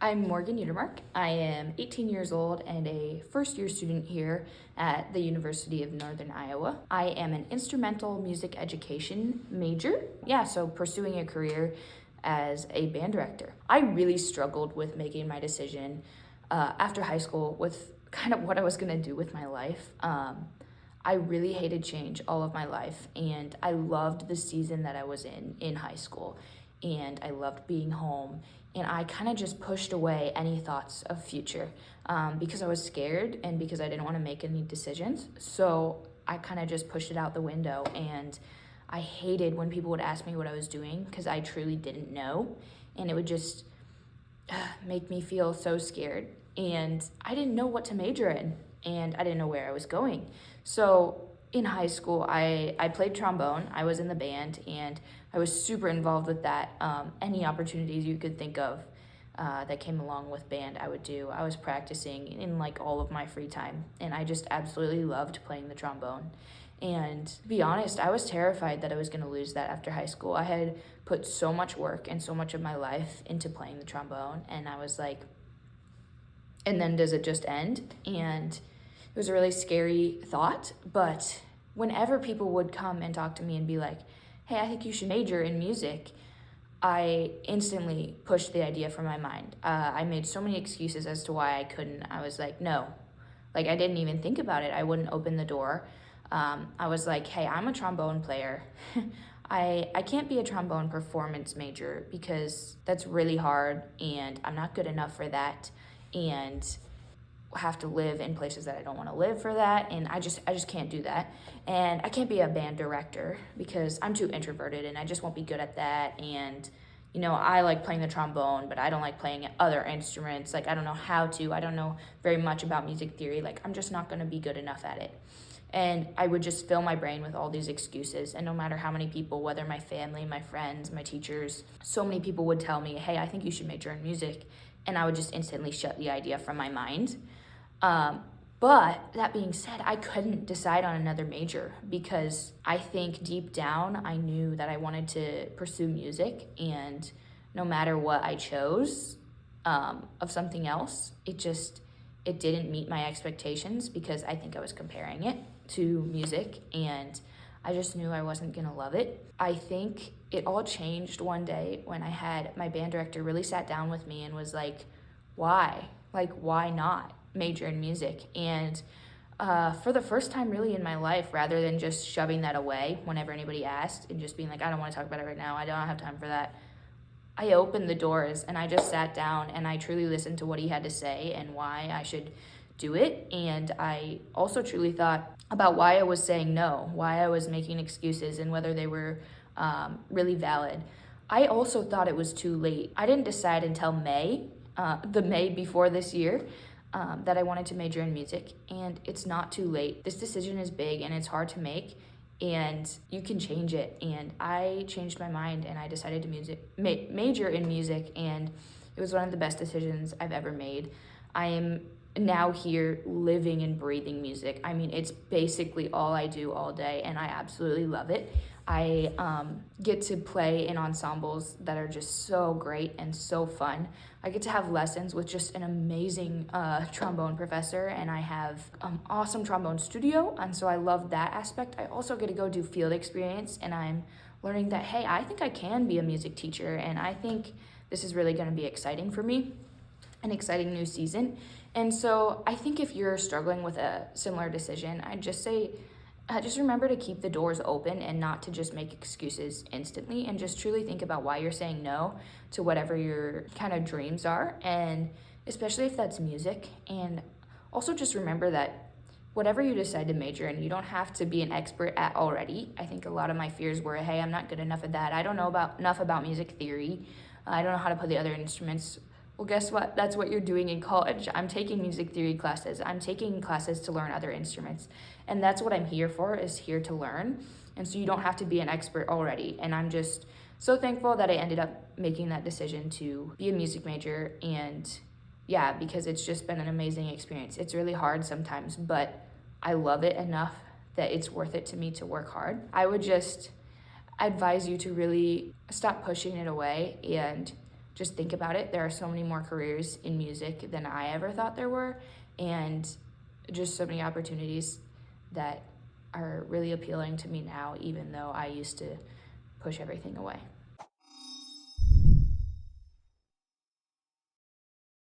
I'm Morgan Utermark. I am 18 years old and a first year student here at the University of Northern Iowa. I am an instrumental music education major. So pursuing a career as a band director. I really struggled with making my decision after high school with kind of what I was gonna do with my life. I really hated change all of my life, and I loved the season that I was in high school, and I loved being home, and I kind of just pushed away any thoughts of future because I was scared and because I didn't want to make any decisions. So I kind of just pushed it out the window, and I hated when people would ask me what I was doing because I truly didn't know, and it would just make me feel so scared, and I didn't know what to major in, and I didn't know where I was going. So in high school, I played trombone. I was in the band, and I was super involved with that. Any opportunities you could think of that came along with band, I would do. I was practicing in like all of my free time, and I just absolutely loved playing the trombone. And to be honest, I was terrified that I was going to lose that after high school. I had put so much work and so much of my life into playing the trombone, and I was like, and then does it just end? And it was a really scary thought, but whenever people would come and talk to me and be like, hey, I think you should major in music, I instantly pushed the idea from my mind. I made so many excuses as to why I couldn't. I was like, no. Like, I didn't even think about it. I wouldn't open the door. I was like, hey, I'm a trombone player. I can't be a trombone performance major because that's really hard, and I'm not good enough for that, and have to live in places that I don't want to live for that, and I just can't do that. And I can't be a band director because I'm too introverted and I just won't be good at that. And I like playing the trombone, but I don't like playing other instruments. Like, I don't know how to. I don't know very much about music theory. Like, I'm just not going to be good enough at it. And I would just fill my brain with all these excuses, and no matter how many people, whether my family, my friends, my teachers, so many people would tell me, hey, I think you should major in music, and I would just instantly shut the idea from my mind. But that being said, I couldn't decide on another major because I think deep down I knew that I wanted to pursue music, and no matter what I chose of something else, it didn't meet my expectations because I think I was comparing it to music, and I just knew I wasn't gonna love it. I think it all changed one day when I had my band director really sat down with me and was like, why? Like, why not major in music? And for the first time really in my life, rather than just shoving that away whenever anybody asked and just being like, I don't want to talk about it right now, I don't have time for that, I opened the doors and I just sat down and I truly listened to what he had to say and why I should do it. And I also truly thought about why I was saying no, why I was making excuses, and whether they were really valid. I also thought it was too late. I didn't decide until May, the May before this year, that I wanted to major in music, and it's not too late. This decision is big and it's hard to make, and you can change it. And I changed my mind and I decided to major in music, and it was one of the best decisions I've ever made. I am now here living and breathing music. I mean, it's basically all I do all day, and I absolutely love it. I get to play in ensembles that are just so great and so fun. I get to have lessons with just an amazing trombone professor, and I have an awesome trombone studio, and so I love that aspect. I also get to go do field experience, and I'm learning that, hey, I think I can be a music teacher, and I think this is really going to be exciting for me, an exciting new season. And so I think if you're struggling with a similar decision, I'd just say, just remember to keep the doors open and not to just make excuses instantly, and just truly think about why you're saying no to whatever your kind of dreams are, and especially if that's music. And also just remember that whatever you decide to major in, you don't have to be an expert at already. I think a lot of my fears were, hey, I'm not good enough at that. I don't know enough about music theory. I don't know how to play the other instruments. Well, guess what? That's what you're doing in college. I'm taking music theory classes. I'm taking classes to learn other instruments. And that's what I'm here for, is here to learn. And so you don't have to be an expert already. And I'm just so thankful that I ended up making that decision to be a music major. And because it's just been an amazing experience. It's really hard sometimes, but I love it enough that it's worth it to me to work hard. I would just advise you to really stop pushing it away and just think about it. There are so many more careers in music than I ever thought there were, and just so many opportunities that are really appealing to me now, even though I used to push everything away.